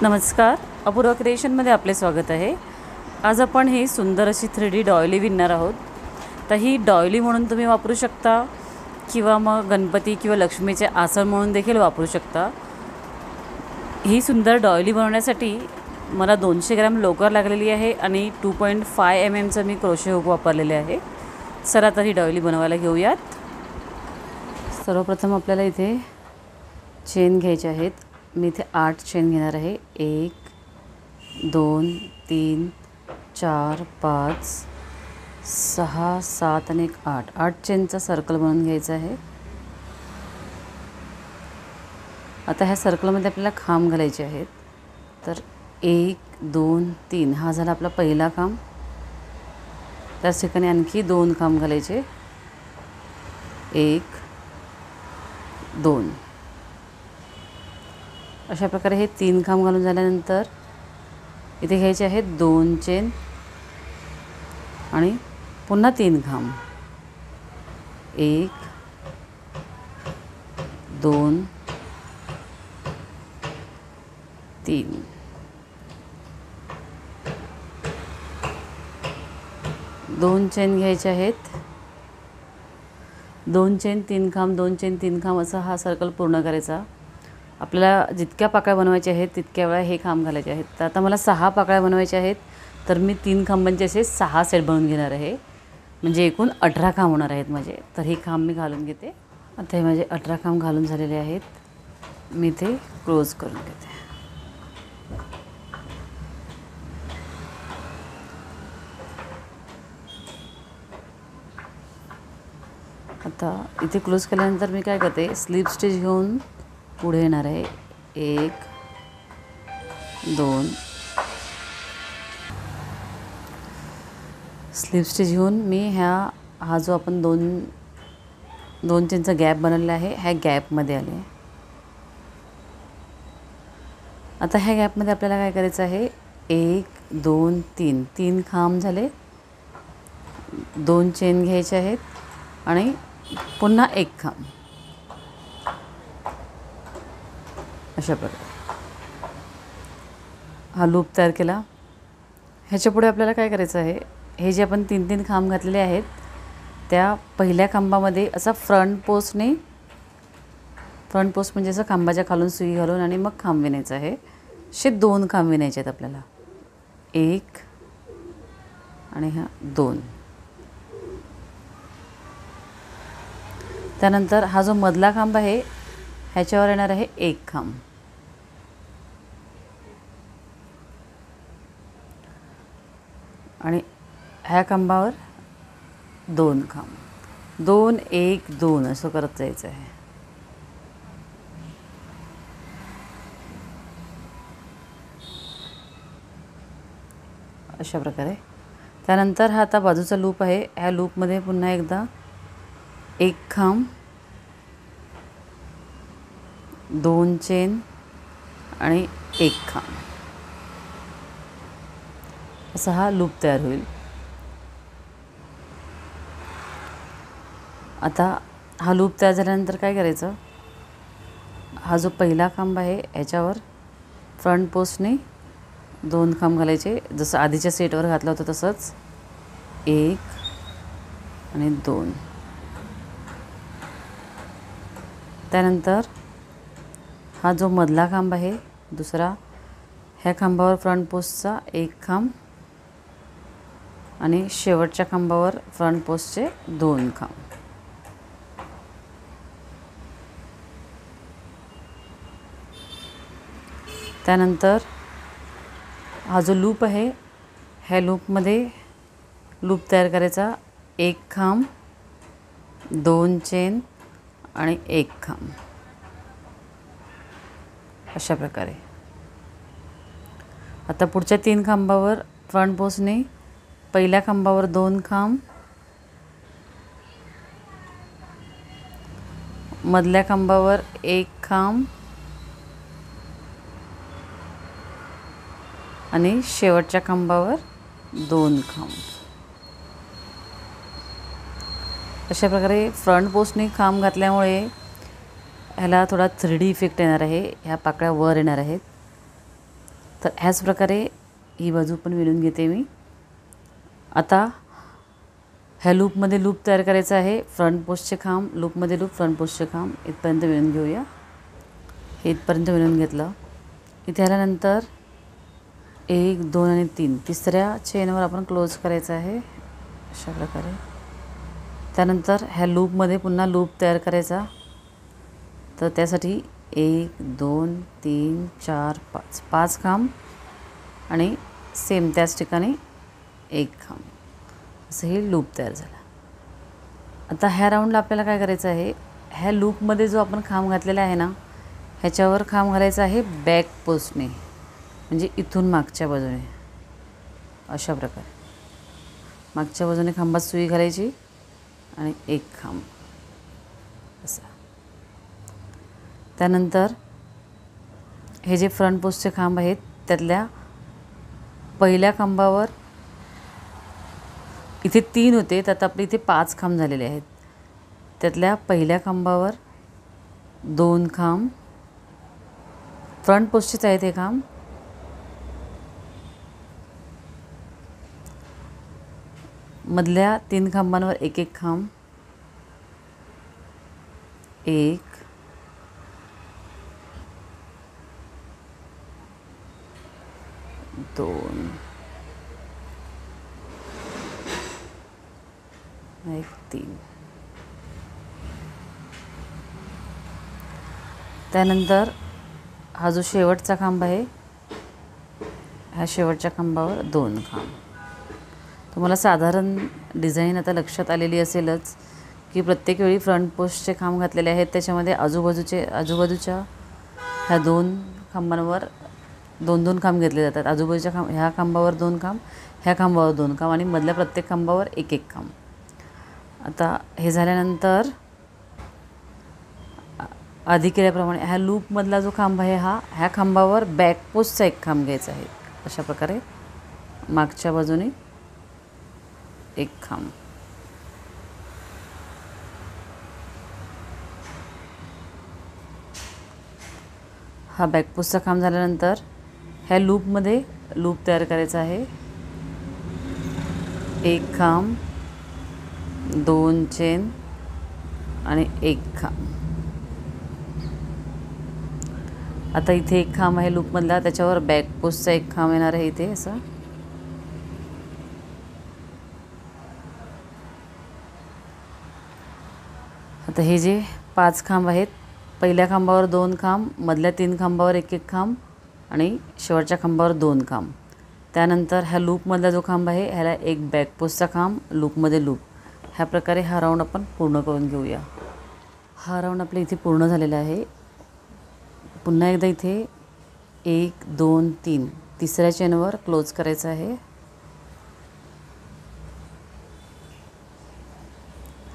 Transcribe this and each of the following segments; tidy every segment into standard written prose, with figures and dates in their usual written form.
नमस्कार, अपूर्वा क्रिएशनमध्ये आपले स्वागत आहे। आज आपण ही सुंदर अशी 3D डॉयली विणणार आहोत। तर ही डॉयली म्हणून तुम्ही वापरू शकता किंवा मग गणपती किंवा लक्ष्मीचे आसन म्हणून देखील वापरू शकता। ही सुंदर डॉयली बनवण्यासाठी मला 200 ग्रॅम लोकर लागलेली आहे आणि 2.5 mm चं मी क्रोशे हुक वापरलेले आहे। चला तर ही डॉयली बनवायला घेऊयात। सर्वप्रथम आपल्याला इथे चेन घ्यायचे आहेत। मी इथे 8 चेन घेणार आहे। 1 2 3 4 5 6 7 आणि 8 8 चेनचा सर्कल बनवून घ्यायचा आहे। आता ह्या सर्कलमध्ये आपल्याला खांब घालायचे आहेत। तर 1 2 3 हा झाला आपला पहिला खांब। त्याच ठिकाणी आणखी 2 खांब घालायचे। 1 2 अशा प्रकारे हे 3 खांब घालून झाल्यानंतर इथे घ्यायचे आहेत 2 चेन आणि पुन्हा 3 खांब। 1 2 3 2 चेन घ्यायचे आहेत। 2 चेन 3 खांब 2 चेन 3 खांब असा हा सर्कल पूर्ण करायचा। आपल्याला जितक्या पाकळ्या बनवायच्या आहेत तितक्या वेळा हे खांब घालायचे आहेत। तर आता मला 6 पाकळ्या बनवायच्या आहेत, तर मी 3 खांबांचे असे 6 सेट बनवून घेणार आहे। म्हणजे एकूण 18 खांब होणार आहेत माझे। तर हे खांब मी घालून घेते। आता हे माझे 18 खांब घालून झालेले आहेत। मी ते क्लोज करून घेते। आता इथे क्लोज केल्यानंतर मी काय करते, स्लिप स्टिच घेऊन पुढे येणार आहे। 1 2 स्लिप स्टिच घेऊन मी हा जो आपण 2 चेनचा गॅप बनवलेला आहे ह्या गॅपमध्ये आले। आता ह्या गॅपमध्ये आपल्याला काय करायचं आहे, 1 2 3 3 खांब झाले। 2 चेन घ्यायचे आहेत आणि पुन्हा 1 खांब। अशा प्रकारे हा लूप तयार केला। ह्याच्या पुढे आपल्याला काय करायचं आहे, हे जे आपण 3 खांब घातलेले आहेत त्या पहिल्या खांबामध्ये असा फ्रंट पोस्ट म्हणजे असं खांबाच्या खालून सुई घालून आणि मग खांब विणायचं आहे। असे 2 खांब विणायचे आहेत आपल्याला। 1 आणि हा 2। त्यानंतर हा जो मधला खांब आहे ह्याच्यावर येणार आहे 1 खांब आणि ह्या खांबावर 2 खांब। 2 1 2 असं करत जायचं आहे। अशा प्रकारे त्यानंतर हा आता बाजूचा लूप आहे। ह्या लूपमध्ये पुन्हा एकदा 1 खांब 2 चेन आणि 1 खांब असा हा लूप तयार होईल। आता हा लूप तयार झाल्यानंतर काय करायचं, हा जो पहिला खांब आहे ह्याच्यावर फ्रंट पोस्टने 2 खांब घालायचे, जसं आधीच्या सेटवर घातलं होतं तसंच। 1 आणि 2। त्यानंतर हा जो मधला खांब आहे दुसरा, ह्या खांबावर फ्रंट पोस्टचा 1 खांब आणि शेवटच्या खांबावर फ्रंट पोस्टचे 2 खांब। त्यानंतर हा जो लूप आहे ह्या लूपमध्ये लूप तयार करायचा। 1 खांब 2 चेन आणि 1 खांब अशा प्रकारे। आता पुढच्या 3 खांबावर फ्रंट पोस्टने पहिल्या खांबावर 2 खांब, मधल्या खांबावर 1 खांब आणि शेवटच्या खांबावर 2 खांब। अशा प्रकारे फ्रंट पोस्टने खांब घातल्यामुळे ह्याला थोडा 3D इफेक्ट येणार आहे। ह्या पाकळ्या वर येणार आहेत। तर ह्याच प्रकारे ही बाजू पण विणून घेते मी. आता ह्या लूपमध्ये लूप तयार करायचा आहे. फ्रंट पोस्टचे खांब, लूपमध्ये लूप, फ्रंट पोस्टचे खांब इथपर्यंत विणून घेऊया. हे इथपर्यंत विणून घेतलं. इथे आल्यानंतर 1 2 आणि 3 तिसऱ्या चेनवर आपण क्लोज करायचं आहे अशा प्रकारे. त्यानंतर ह्या लूपमध्ये पुन्हा लूप तयार करायचा. तर त्यासाठी 1 2 3 4 5 5 खांब आणि सेम त्याच ठिकाणी 1 खांब, असं हे लूप तयार झाला. आता ह्या राऊंडला आपल्याला काय करायचं आहे, ह्या लूपमध्ये जो आपण खांब घातलेला आहे ना, ह्याच्यावर खांब घालायचा आहे बॅक पोस्टने, म्हणजे इथून मागच्या बाजूने अशा प्रकारे. मागच्या बाजूने खांबात सुई घालायची आणि 1 खांब असा. त्यानंतर हे जे फ्रंट पोस्टचे खांब आहेत त्यातल्या पहिल्या खांबावर इथे 3 होते, त्यात आपले इथे 5 खांब झालेले आहेत. त्यातल्या पहिल्या खांबावर 2 खांब, फ्रंट पोस्टचेच आहेत हे खांब. मधल्या 3 खांबांवर 1 1 खांब, 1 2 1 3. त्यानंतर हा जो शेवटचा खांब आहे, ह्या शेवटच्या खांबावर 2 खांब. तुम्हाला साधारण डिझाईन आता लक्षात आलेली असेलच की प्रत्येक वेळी फ्रंट पोस्टचे खांब घातलेले आहेत, त्याच्यामध्ये आजूबाजूच्या ह्या 2 खांबांवर 2 2 खांब घेतले जातात. आजूबाजूच्या ह्या खांबावर 2 खांब, ह्या खांबावर 2 खांब आणि मधल्या प्रत्येक खांबावर 1 1 खांब. आता हे झाल्यानंतर आधी केल्याप्रमाणे ह्या लूपमधला जो खांब आहे ह्या खांबावर बॅक पोस्टचा 1 खांब घ्यायचा आहे. अशा प्रकारे मागच्या बाजूने 1 खांब. हा बॅक पोस्टचा खांब झाल्यानंतर ह्या लूपमध्ये लूप तयार करायचा आहे. 1 खांब, 2 चेन आणि 1 खांब. आता इथे 1 खांब आहे लूपमधला, त्याच्यावर बॅक पोस्टचा 1 खांब येणार आहे इथे असं. आता हे जे 5 खांब आहेत, पहिल्या खांबावर 2 खांब, मधल्या 3 खांबावर 1 1 खांब आणि शेवटच्या खांबावर 2 खांब. त्यानंतर ह्या लूपमधला जो खांब आहे ह्याला 1 बॅक पोस्टचा खांब, लूपमध्ये लूप. ह्या प्रकारे हा राऊंड आपण पूर्ण करून घेऊया. हा राऊंड आपल्या इथे पूर्ण झालेला आहे. पुन्हा एकदा इथे 1 2 3 तिसऱ्या चेनवर क्लोज करायचं आहे.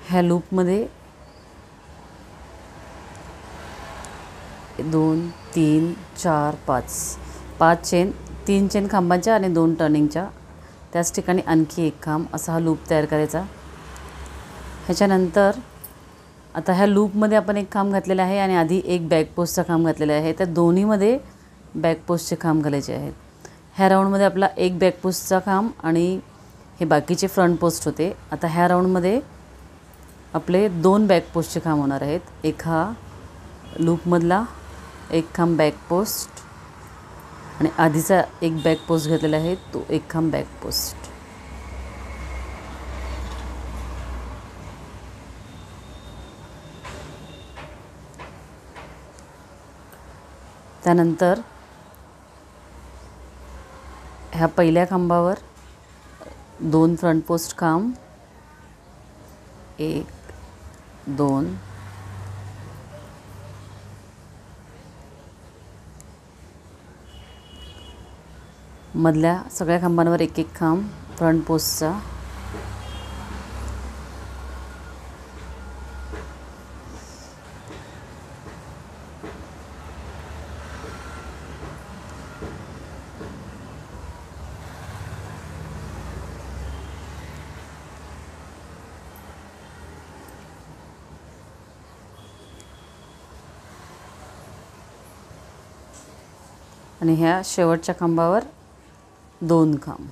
ह्या लूपमध्ये 2 3 4 5 चेन, 3 चेन खांबांच्या आणि 2 टर्निंगच्या, त्याच ठिकाणी आणखी 1 खांब असा हा लूप तयार करायचा. ह्याच्यानंतर आता ह्या लूपमध्ये आपण 1 खांब घातलेला आहे आणि आधी 1 बॅक पोस्टचा खांब घातलेला आहे. त्या दोन्हीमध्ये बॅक पोस्टचे खांब घालायचे आहेत. ह्या राऊंडमध्ये आपला 1 बॅक पोस्टचा खांब आणि हे बाकीचे फ्रंट पोस्ट होते. आता ह्या राऊंडमध्ये आपले 2 बॅक पोस्टचे खांब होणार आहेत. एक हा लूपमधला 1 खांब बॅक पोस्ट आणि आधीचा 1 बॅक पोस्ट घेतलेला आहे तो 1 खांब बॅक पोस्ट. त्यानंतर ह्या पहिल्या खांबावर 2 फ्रंट पोस्ट खांब, 1 2 मधल्या सगळ्या खांबांवर 1 1 खांब फ्रंट पोस्टचा. आणि ह्या शेवटच्या खांबावर 2 खांब.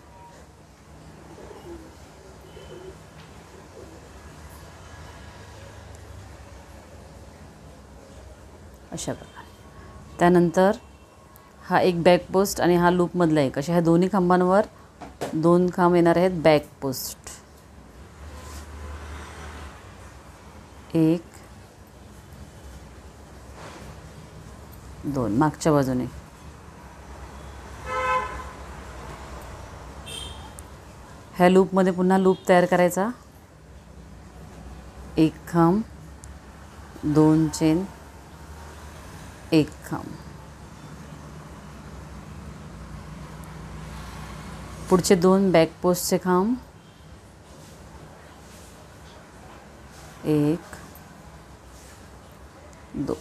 अशा प्रकारे. त्यानंतर हा एक बॅक पोस्ट आणि हा लूपमधला एक, अशा ह्या दोन्ही खांबांवर 2 खांब येणार आहेत बॅक पोस्ट. 1 2 मागच्या बाजूने. ह्या लूपमध्ये पुन्हा लूप तयार करायचा. 1 खांब, 2 चेन, 1 खांब. पुढचे 2 बॅक पोस्टचे खांब. 1 2.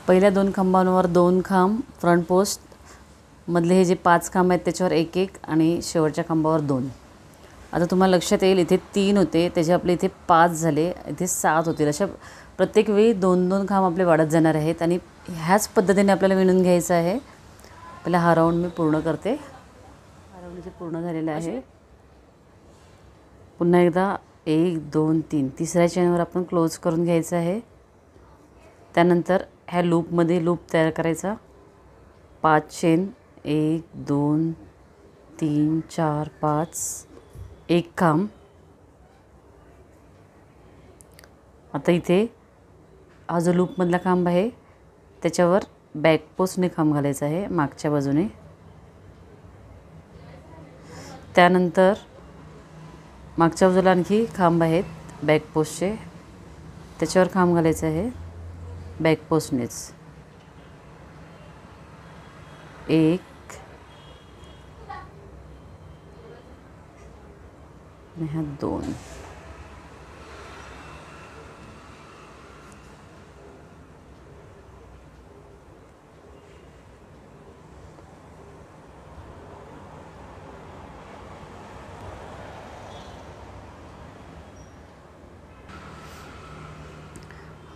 पहिल्या 2 खांबांवर 2 खांब फ्रंट पोस्ट. मधले हे जे 5 खांब आहेत त्याच्यावर 1 1 आणि शेवटच्या खांबावर 2. आता तुम्हाला लक्षात येईल इथे 3 होते, त्याचे आपले इथे 5 झाले, इथे 7 होतील. अशा प्रत्येक वेळी 2-2 खांब आपले वाढत जाणार आहेत आणि ह्याच पद्धतीने आपल्याला विणून घ्यायचं आहे. पहिला हा राऊंड मी पूर्ण करते. हा राऊंड इथे पूर्ण झालेला आहे. पुन्हा एकदा 1 2 3 तिसऱ्या चेनवर आपण क्लोज करून घ्यायचं आहे. त्यानंतर ह्या लूपमध्ये लूप तयार करायचा. 5 चेन, 1 2 3 4 5, 1 खांब. आता इथे हा जो लूपमधला खांब आहे त्याच्यावर बॅक पोस्टने खांब घालायचा आहे मागच्या बाजूने. त्यानंतर मागच्या बाजूला आणखी खांब आहेत बॅक पोस्टचे, त्याच्यावर खांब घालायचं आहे बॅक पोस्टनेच. 1 आणि हा 2.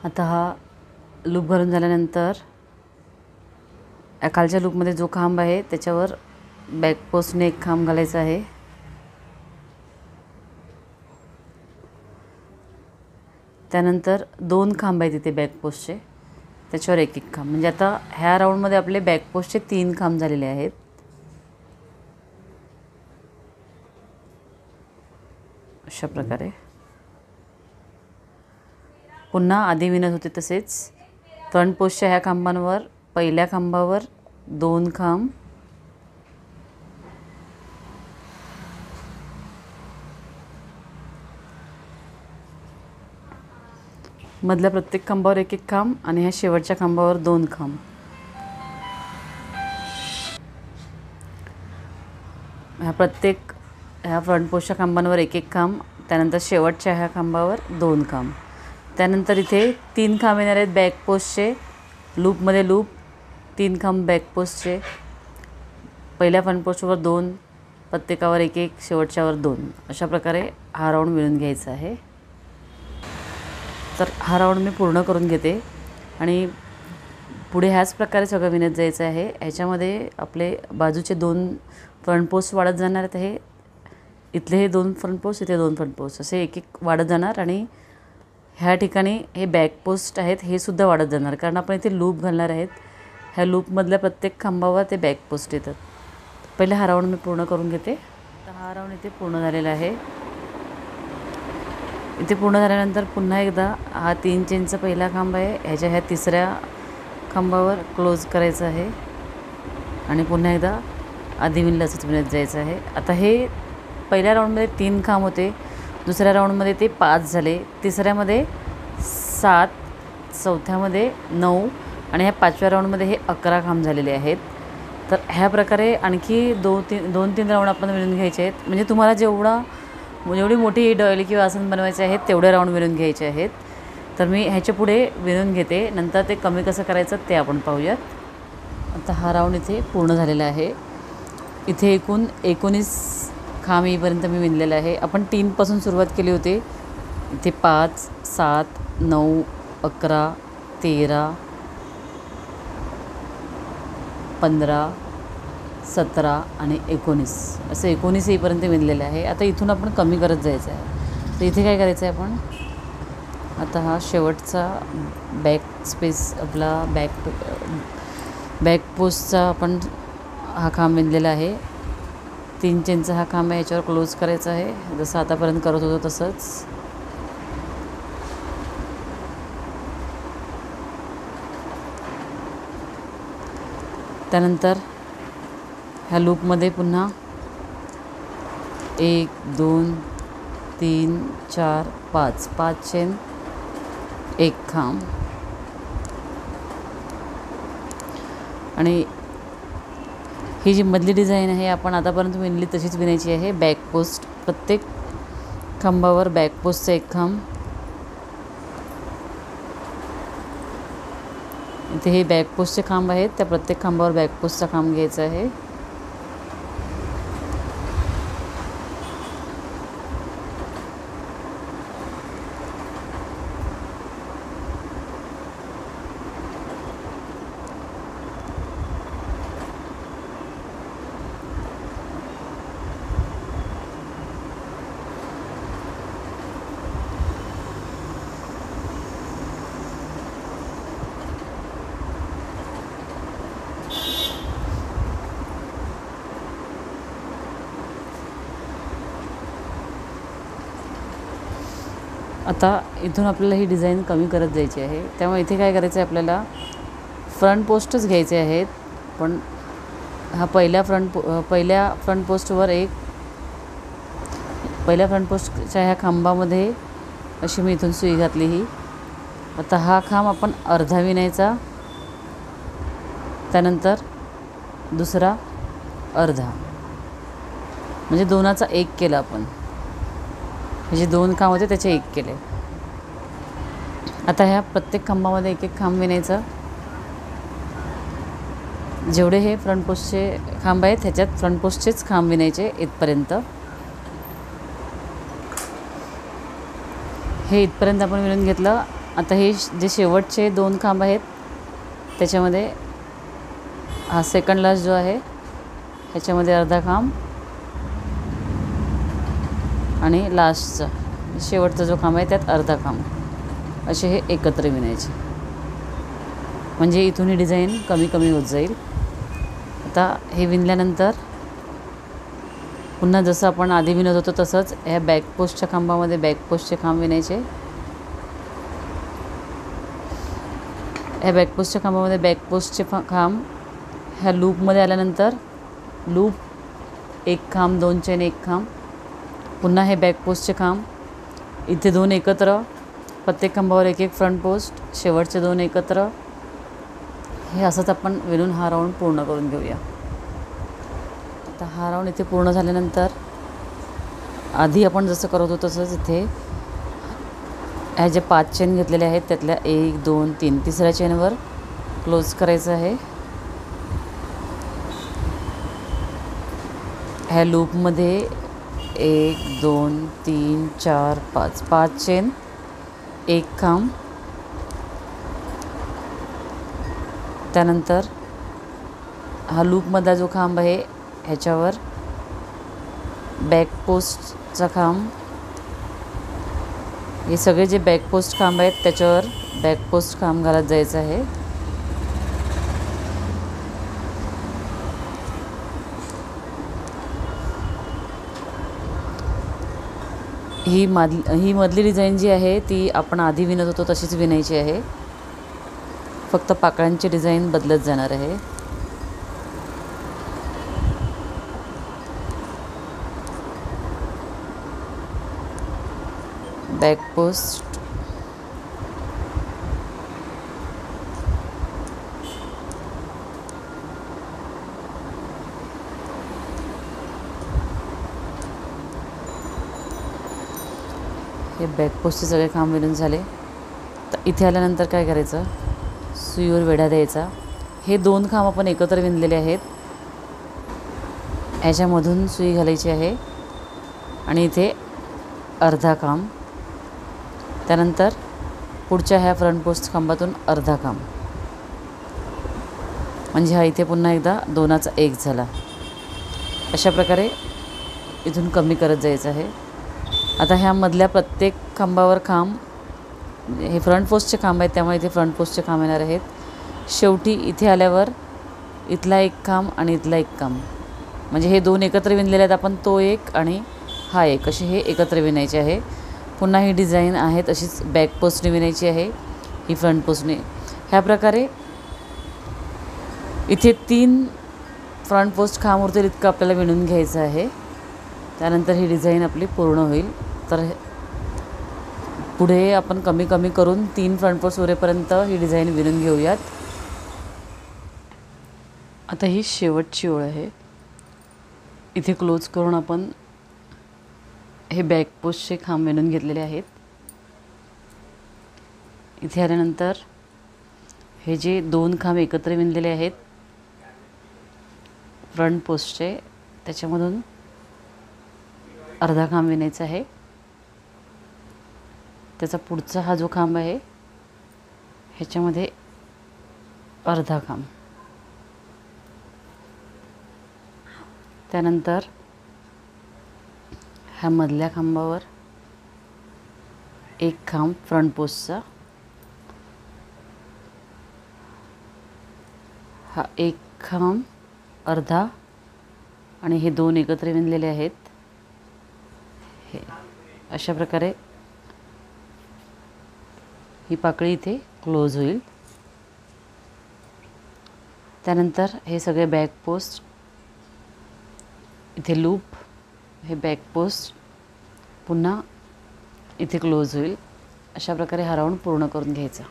आता हा लूप भरून झाल्यानंतर खालच्या लूपमध्ये जो खांब आहे त्याच्यावर बॅक पोस्टने 1 खांब घालायचा आहे. त्यानंतर 2 खांब आहेत तिथे बॅक पोस्टचे, त्याच्यावर 1 1 खांब. म्हणजे आता ह्या राऊंडमध्ये आपले बॅक पोस्टचे 3 खांब झालेले आहेत. अशा प्रकारे पुन्हा आधी विणत होते तसेच फ्रंट पोस्टच्या ह्या खांबांवर पहिल्या खांबावर 2 खांब, मधल्या प्रत्येक खांबावर 1 1 खांब आणि ह्या शेवटच्या खांबावर 2 खांब. ह्या फ्रंट पोस्टच्या खांबांवर 1 1 खांब, त्यानंतर शेवटच्या ह्या खांबावर 2 खांब. त्यानंतर इथे 3 खांब येणार आहेत बॅक पोस्टचे. लूपमध्ये लूप 3 खांब बॅक पोस्टचे. पहिल्या फ्रंट पोस्टवर 2, प्रत्येकावर 1 1, शेवटच्यावर 2. अशा प्रकारे हा राऊंड विणून घ्यायचा आहे. तर हा राऊंड मी पूर्ण करून घेते आणि पुढे ह्याच प्रकारे सगळं विणत जायचं आहे. ह्याच्यामध्ये आपले बाजूचे 2 फ्रंट पोस्ट वाढत जाणार आहेत. हे इथले हे 2 फ्रंट पोस्ट, इथे 2 फ्रंट पोस्ट, असे 1 1 वाढत जाणार आणि ह्या ठिकाणी हे बॅक पोस्ट आहेत हे सुद्धा वाढत जाणार, कारण आपण इथे लूप घालणार आहेत. ह्या लूपमधल्या प्रत्येक खांबावर ते बॅक पोस्ट येतात. पहिले हा राऊंड मी पूर्ण करून घेते. तर हा राऊंड इथे पूर्ण झालेला आहे. इथे पूर्ण झाल्यानंतर पुन्हा एकदा हा 3 चेनचा पहिला खांब आहे, ह्या तिसऱ्या खांबावर क्लोज करायचं आहे आणि पुन्हा एकदा आधी विणल्याचंच विणत जायचं आहे. आता हे पहिल्या राऊंडमध्ये 3 खांब होते, दुसऱ्या राऊंडमध्ये ते 5 झाले, तिसऱ्यामध्ये 7, चौथ्यामध्ये 9 आणि ह्या 5व्या राऊंडमध्ये हे 11 खांब झालेले आहेत. तर ह्या प्रकारे आणखी 2-3 राऊंड आपण विणून घ्यायचे आहेत. म्हणजे तुम्हाला जेवढी मोठी डॉयली किंवा आसन बनवायचे आहेत तेवढे राऊंड विणून घ्यायचे आहेत. तर मी ह्याच्या पुढे विणून घेते, नंतर ते कमी कसं करायचं ते आपण पाहूयात. आता हा राऊंड इथे पूर्ण झालेला आहे. इथे एकूण 19 खांब येईपर्यंत मी विणलेलं आहे. आपण 3 पासून सुरुवात केली होती. इथे 5, 7, 9, 11, 13, 15, 17 आणि 19 असं 19 येईपर्यंत विणलेलं आहे. आता इथून आपण कमी करत जायचं आहे. तर इथे काय करायचं आहे आपण, आता हा शेवटचा बॅक स्पेस आपला बॅक पोस्टचा आपण हा खांब विणलेला आहे. 3 चेनचा हा खांब आहे, याच्यावर क्लोज करायचा आहे जसं आतापर्यंत करत होतो तसंच. त्यानंतर ह्या लूपमध्ये पुन्हा 1, 2, 3, 4, 5 चेन, 1 खांब आणि ही जी मधली डिझाईन आहे आपण आतापर्यंत विणली तशीच विणायची आहे. बॅक पोस्ट, प्रत्येक खांबावर बॅक पोस्टचा 1 खांब. इथे हे बॅक पोस्टचे खांब आहेत, त्या प्रत्येक खांबावर बॅक पोस्टचा खांब घ्यायचा आहे. आता इथून आपल्याला ही डिझाईन कमी करत जायची आहे. त्यामुळे इथे काय करायचं आहे, आपल्याला फ्रंट पोस्टच घ्यायचे आहेत. पण हा पहिल्या फ्रंट पोस्टवर पहिल्या फ्रंट पोस्टच्या ह्या खांबामध्ये अशी मी इथून सुई घातली ही. आता हा खांब आपण अर्धा विणायचा, त्यानंतर दुसरा अर्धा, म्हणजे 2चा 1 केला आपण. म्हणजे 2 खांब होते त्याचे 1 केले. आता ह्या प्रत्येक खांबामध्ये 1 खांब विणायचा. जेवढे हे फ्रंट पोस्टचे खांब आहेत ह्याच्यात फ्रंट पोस्टचेच खांब विणायचे इथपर्यंत. हे इथपर्यंत आपण विणून घेतलं. आता हे जे शेवटचे 2 खांब आहेत त्याच्यामध्ये हा सेकंड लास्ट जो आहे ह्याच्यामध्ये अर्धा खांब आणि लास्टचा शेवटचा जो खांब आहे त्यात अर्धा खांब, असे हे एकत्र विणायचे. म्हणजे इथून ही डिझाईन कमी कमी होत जाईल. आता हे विणल्यानंतर पुन्हा जसं आपण आधी विणत होतो तसंच ह्या बॅक पोस्टच्या खांबामध्ये बॅक पोस्टचे खांब विणायचे. ह्या बॅक पोस्टच्या खांबामध्ये बॅक पोस्टचे खांब ह्या लूपमध्ये आल्यानंतर लूप 1 खांब, 2 चेन, 1 खांब, पुन्हा हे बॅक पोस्टचे खांब, इथे 2 एकत्र, प्रत्येक खांबावर 1 फ्रंट पोस्ट, शेवटचे 2 एकत्र. हे असंच आपण विणून हा राऊंड पूर्ण करून घेऊया. आता हा राऊंड इथे पूर्ण झाल्यानंतर आधी आपण जसं करत होतो तसंच इथे ह्या ज्या 5 चेन घेतलेल्या आहेत त्यातल्या 1, 2, 3 तिसऱ्या चेनवर क्लोज करायचं आहे. ह्या लूपमध्ये 1, 2, 3, 4, 5 चेन, 1 खांब. त्यानंतर हा लूपमधला जो खांब आहे ह्याच्यावर बॅक पोस्टचा खांब. हे सगळे जे बॅक पोस्ट खांब आहेत त्याच्यावर बॅक पोस्ट खांब घालत जायचं आहे. ही मधली डिझाईन जी आहे ती आपण आधी विणत होतो तशीच विणायची आहे, फक्त पाकळ्यांची डिझाईन बदलत जाणार आहे. बॅक पोस्ट, हे बॅक पोस्टचे सगळे खांब विणून झाले. तर इथे आल्यानंतर काय करायचं, सुईवर वेढा द्यायचा. हे 2 खांब आपण एकत्र विणलेले आहेत, ह्याच्यामधून सुई घालायची आहे आणि इथे अर्धा खांब. त्यानंतर पुढच्या ह्या फ्रंट पोस्ट खांबातून अर्धा खांब, म्हणजे हा इथे पुन्हा एकदा 2चा 1 झाला. अशा प्रकारे इथून कमी करत जायचं आहे. आता ह्या मधल्या प्रत्येक खांबावर खांब, हे फ्रंट पोस्टचे खांब आहेत त्यामुळे इथे फ्रंट पोस्टचे खांब येणार आहेत. शेवटी इथे आल्यावर इथला एक खांब आणि इथला एक खांब, म्हणजे हे 2 एकत्र विणलेले आहेत आपण, तो एक आणि हा एक, असे हे एकत्र विणायचे आहे. पुन्हा ही डिझाईन आहे तशीच बॅक पोस्टने विणायची आहे, ही फ्रंट पोस्टने. ह्या प्रकारे इथे 3 फ्रंट पोस्ट खांब उरतील इतकं आपल्याला विणून घ्यायचं आहे. त्यानंतर ही डिझाईन आपली पूर्ण होईल. तर पुढे आपण कमी कमी करून 3 फ्रंट पोस्ट उरेपर्यंत ही डिझाईन विणून घेऊयात. आता ही शेवटची ओळ आहे. इथे क्लोज करून आपण हे बॅक पोस्टचे खांब विणून घेतलेले आहेत. इथे आल्यानंतर हे जे 2 खांब एकत्र विणलेले आहेत फ्रंट पोस्टचे, त्याच्यामधून अर्धा खांब विणायचा आहे. त्याचा पुढचा हा जो खांब आहे ह्याच्यामध्ये अर्धा खांब. त्यानंतर ह्या मधल्या खांबावर एक खांब फ्रंट पोस्टचा, हा एक खांब अर्धा, आणि हे 2 एकत्र विणलेले आहेत. हे अशा प्रकारे ही पाकळी इथे क्लोज होईल. त्यानंतर हे सगळे बॅक पोस्ट इथे लूप, हे बॅक पोस्ट पुन्हा इथे क्लोज होईल. अशा प्रकारे हा राऊंड पूर्ण करून घ्यायचा.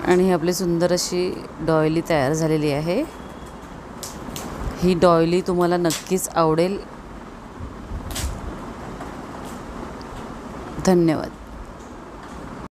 आणि आपली सुंदर अशी डॉयली तयार झालेली आहे. ही डॉयली तुम्हाला नक्कीच आवडेल. धन्यवाद.